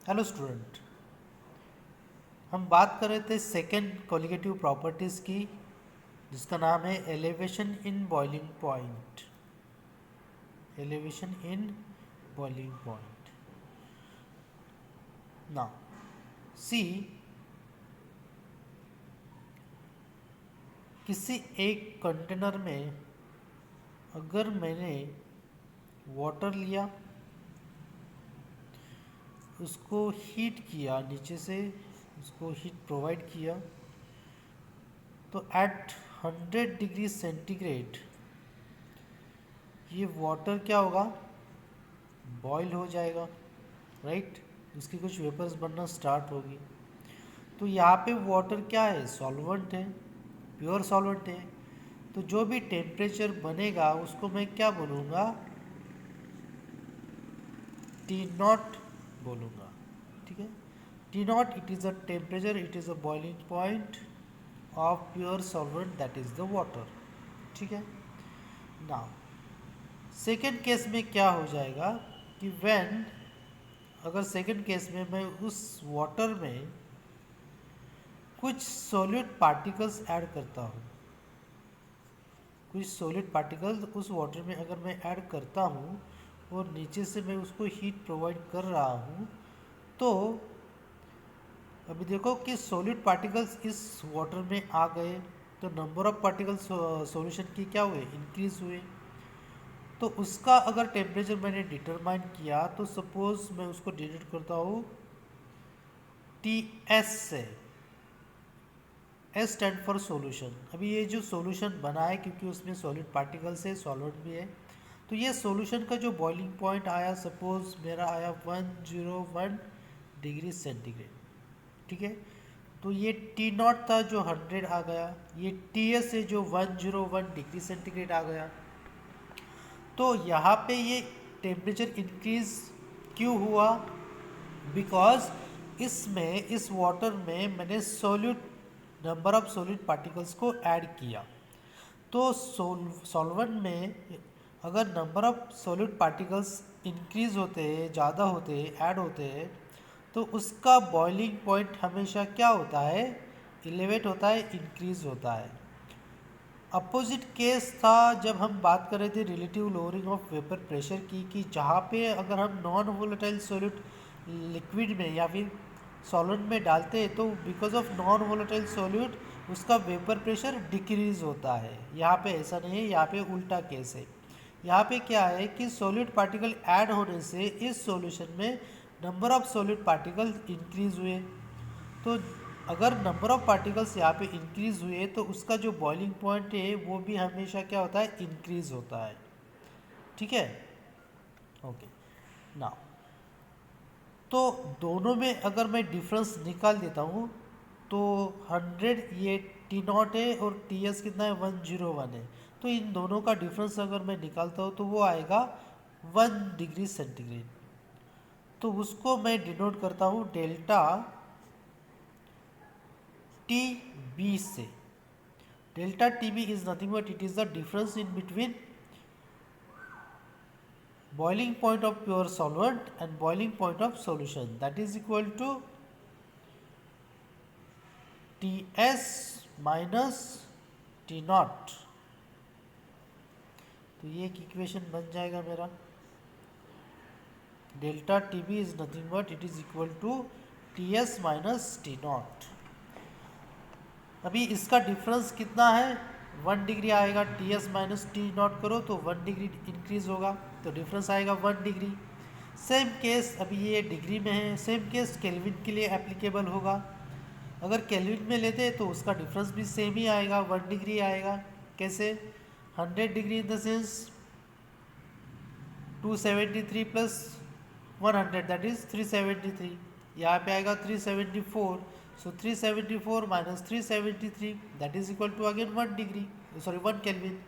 Hello student, हम बात कर रहे थे सेकेंड कोलिगेटिव प्रॉपर्टीज़ की, जिसका नाम है elevation in boiling point. Elevation in boiling point. Now see, किसी एक कंटेनर में अगर मैंने वाटर लिया, उसको हीट किया, नीचे से उसको हीट प्रोवाइड किया, तो एट 100 डिग्री सेंटीग्रेड ये वाटर क्या होगा, बॉयल हो जाएगा, राइट। उसकी कुछ वेपर्स बनना स्टार्ट होगी। तो यहाँ पे वाटर क्या है, सॉल्वेंट है, प्योर सॉल्वेंट है। तो जो भी टेम्परेचर बनेगा उसको मैं क्या बोलूँगा, टी नॉट बोलूँगा, ठीक है। T not, it is a temperature, it is a boiling point of pure solvent, that is the water, ठीक है। नाउ सेकेंड केस में क्या हो जाएगा कि व्हेन, अगर सेकेंड केस में मैं उस वाटर में कुछ सॉलिड पार्टिकल्स ऐड करता हूँ, कुछ सॉलिड पार्टिकल्स उस वाटर में अगर मैं ऐड करता हूँ और नीचे से मैं उसको हीट प्रोवाइड कर रहा हूँ, तो अभी देखो कि सॉलिड पार्टिकल्स इस वाटर में आ गए, तो नंबर ऑफ पार्टिकल्स सॉल्यूशन की क्या हुए, इंक्रीज हुए। तो उसका अगर टेम्परेचर मैंने डिटरमाइन किया, तो सपोज मैं उसको डिनोट करता हूँ टी एस से। S stand for solution. अभी ये जो सॉल्यूशन बना है, क्योंकि उसमें सॉलिड पार्टिकल्स है, सॉल्वेंट भी है, तो ये सॉल्यूशन का जो बॉइलिंग पॉइंट आया, सपोज मेरा आया 101 डिग्री सेंटीग्रेड, ठीक है। तो ये टी नॉट था जो 100 आ गया, ये टी एस है जो 101 डिग्री सेंटीग्रेड आ गया। तो यहाँ पे ये टेम्परेचर इंक्रीज क्यों हुआ, बिकॉज इसमें, इस वाटर में मैंने solute, number of solid particles को ऐड किया। तो सॉल्वेंट में अगर number of solid particles increase होते हैं, ज़्यादा होते हैं, ऐड होते हैं, तो उसका बॉइलिंग पॉइंट हमेशा क्या होता है, एलिवेट होता है, इंक्रीज होता है। अपोजिट केस था जब हम बात कर रहे थे relative lowering of vapour pressure की, कि जहाँ पे अगर हम नॉन वोलेटाइल सॉलिड लिक्विड में या फिर सॉल्वेंट में डालते हैं, तो because of non volatile solute उसका वेपर प्रेशर डिक्रीज होता है। यहाँ पे ऐसा नहीं है, यहाँ पे उल्टा केस है। यहाँ पे क्या है कि सॉलिड पार्टिकल ऐड होने से इस सॉल्यूशन में number of solid particle increase हुए। तो अगर नंबर ऑफ पार्टिकल्स यहाँ पे इंक्रीज हुए, तो उसका जो बॉइलिंग पॉइंट है वो भी हमेशा क्या होता है, इंक्रीज होता है, ठीक है। ओके, नाउ तो दोनों में अगर मैं डिफरेंस निकाल देता हूँ, तो 100 ये टी नॉट है और टी एस कितना है, 101 है। तो इन दोनों का डिफरेंस अगर मैं निकालता हूँ तो वो आएगा 1 डिग्री सेंटीग्रेड। तो उसको मैं डिनोट करता हूँ डेल्टा टी बी से। Delta T B is nothing but it is the difference in between boiling point of pure solvent and boiling point of solution, that is equal to Ts minus T naught। तो ये एक equation बन जाएगा मेरा, delta T B is nothing but it is equal to T S minus T naught. अभी इसका difference कितना है, 1 डिग्री आएगा। T S minus T naught करो तो 1 डिग्री इंक्रीज होगा, तो डिफरेंस आएगा 1 डिग्री। सेम केस, अभी ये डिग्री में है, सेम केस केल्विन के लिए एप्लीकेबल होगा। अगर केल्विन में लेते हैं तो उसका डिफरेंस भी सेम ही आएगा, 1 डिग्री आएगा। कैसे, 100 degree in the sense 273 plus 100 that is 373। यहाँ पे आएगा 374, so 374 minus 373 that is equal to again 1 degree, sorry 1 kelvin.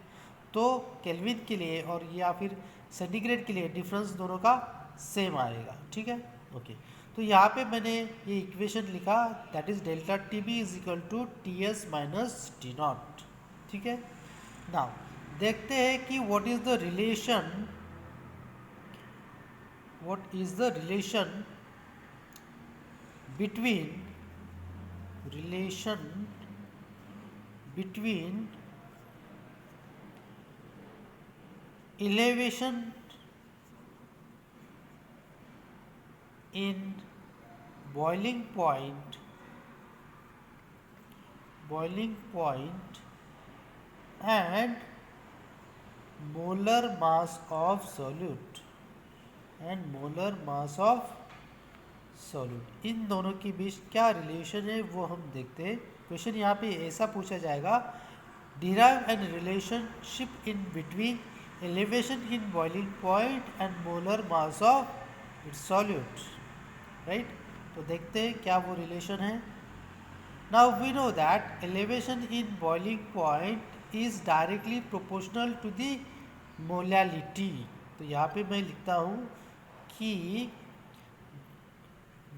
तो केल्विन के लिए और या फिर सेंटीग्रेड के लिए डिफरेंस दोनों का सेम आएगा, ठीक है। ओके, तो यहाँ पे मैंने ये इक्वेशन लिखा, that is delta T B is equal to T S minus T naught, ठीक है। नाउ देखते हैं कि what is the relation between relation between elevation in boiling point and molar mass of solute इन दोनों के बीच क्या relation है वो हम देखते हैं। क्वेश्चन यहाँ पे ऐसा पूछा जाएगा, derive an relationship in between elevation in boiling point and molar mass of its solute, right. तो देखते हैं क्या वो रिलेशन है। Now we know that elevation in boiling point is directly proportional to the molality. तो यहाँ पे मैं लिखता हूँ कि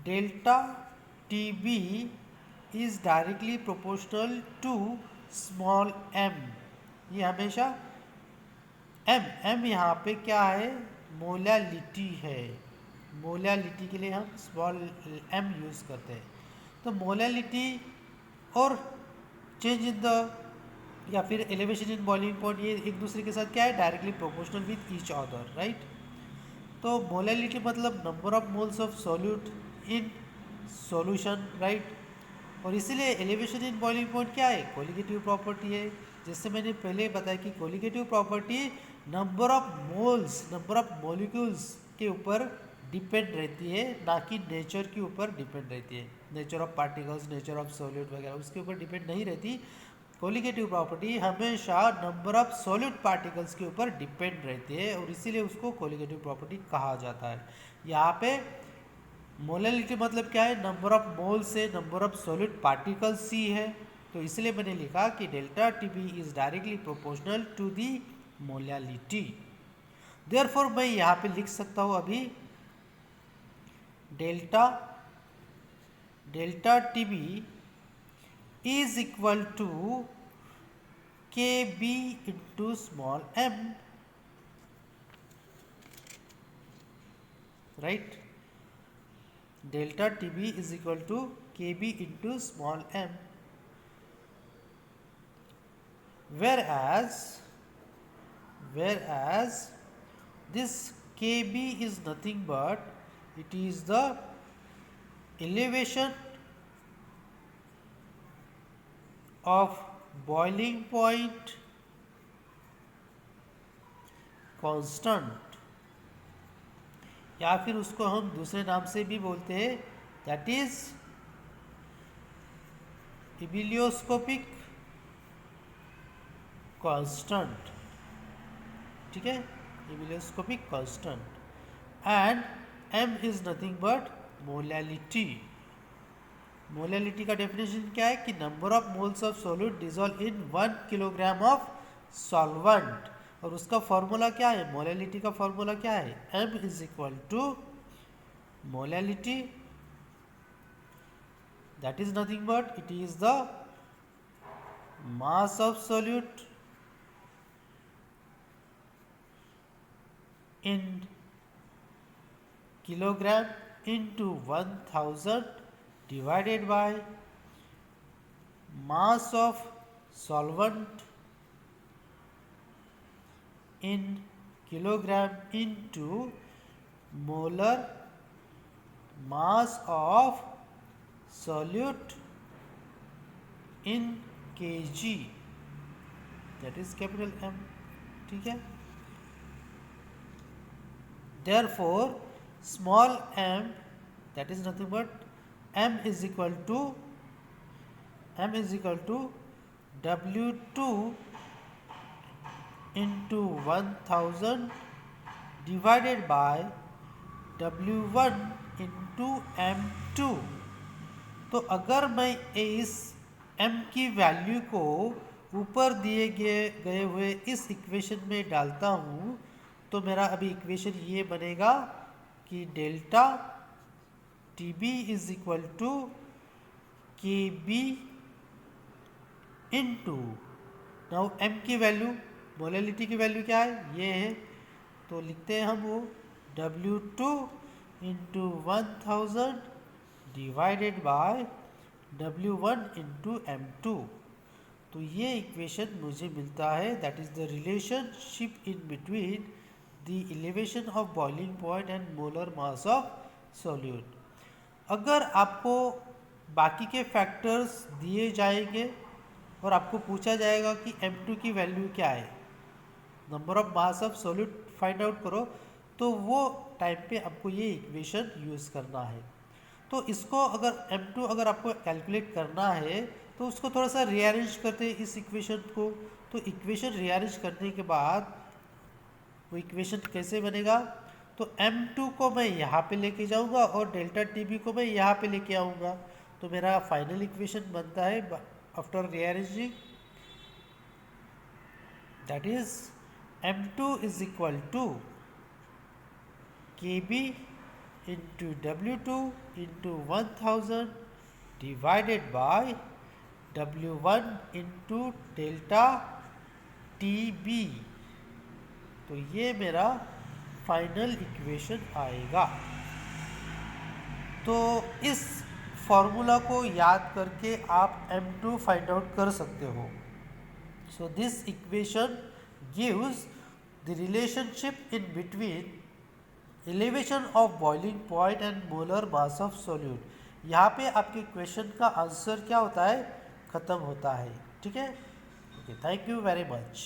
delta T B is directly proportional to small M. ये हमेशा एम यहाँ पे क्या है, मोलैलिटी है। मोलैलिटी के लिए हम स्मॉल एम यूज़ करते हैं। तो मोलैलिटी और चेंज इन द या फिर एलिवेशन इन बॉइलिंग पॉइंट, ये एक दूसरे के साथ क्या है, directly proportional with each other, right. तो मोलैलिटी मतलब number of moles of solute in solution, right. और इसीलिए एलिवेशन इन बॉइलिंग पॉइंट क्या है, कोलिगेटिव प्रॉपर्टी है। जैसे मैंने पहले बताया कि colligative property number of moles, number of molecules के ऊपर डिपेंड रहती है, ना कि नेचर के ऊपर डिपेंड रहती है। Nature of particles, nature of solute वगैरह उसके ऊपर डिपेंड नहीं रहती। कोलिगेटिव प्रॉपर्टी हमेशा नंबर ऑफ सॉलिड पार्टिकल्स के ऊपर डिपेंड रहती है और इसीलिए उसको कोलिगेटिव प्रॉपर्टी कहा जाता है। यहाँ पे मोलैलिटी मतलब क्या है, नंबर ऑफ मोल से नंबर ऑफ सॉलिड पार्टिकल्स सी है। तो इसलिए मैंने लिखा कि delta T B is directly proportional to the molality. Therefore मैं यहाँ पे लिख सकता हूँ अभी delta T B is equal to kb into small m, right. Delta tb is equal to kb into small m, whereas this kb is nothing but it is the elevation of boiling point constant, या फिर उसको हम दूसरे नाम से भी बोलते हैं, दैट इज इबिलियोस्कोपिक कांस्टेंट, ठीक है, ebullioscopic constant. And m is nothing but molality. Molality का डेफिनेशन क्या है कि number of moles of solute dissolve in 1 kilogram of solvent. और उसका फॉर्मूला क्या है, मोलैलिटी का फॉर्मूला क्या है, m is equal to molality, that is nothing but it is the mass of solute in kilogram into 1000 divided by mass of solvent in kilogram into molar mass of solute in kg, that is capital M, ठीक है। Therefore small m, that is nothing but m is equal to W2 into 1000 divided by W1 into M2। तो अगर मैं इस m की value को ऊपर दिए गए हुए इस इक्वेशन में डालता हूँ तो मेरा अभी इक्वेशन ये बनेगा कि delta TB is equal to KB into, now M की वैल्यू, मोलैलिटी की वैल्यू क्या है, ये है, तो लिखते हैं हम वो W2 into 1000 divided by W1 into M2। तो ये इक्वेशन मुझे मिलता है, that is the relationship in between the elevation of boiling point and molar mass of solute. अगर आपको बाकी के फैक्टर्स दिए जाएंगे और आपको पूछा जाएगा कि M2 की वैल्यू क्या है, number of mass of solute find out करो, तो वो टाइम पे आपको ये इक्वेशन यूज़ करना है। तो इसको अगर M2 अगर आपको कैलकुलेट करना है तो उसको थोड़ा सा रीअरेंज करते हैं इस इक्वेशन को। तो इक्वेशन रीअरेंज करने के बाद वो इक्वेशन कैसे बनेगा, तो M2 को मैं यहाँ पे लेके जाऊँगा और डेल्टा TB को मैं यहाँ पे लेके आऊँगा। तो मेरा फाइनल इक्वेशन बनता है after rearranging, that is M2 is equal to KB into W2 into 1000 divided by W1 into delta TB। तो ये मेरा फाइनल इक्वेशन आएगा। तो इस फॉर्मूला को याद करके आप M2 फाइंड आउट कर सकते हो। So this equation gives the relationship in between elevation of boiling point and molar mass of solute. यहाँ पे आपके क्वेश्चन का आंसर क्या होता है, ख़त्म होता है। ठीक है, okay, thank you very much.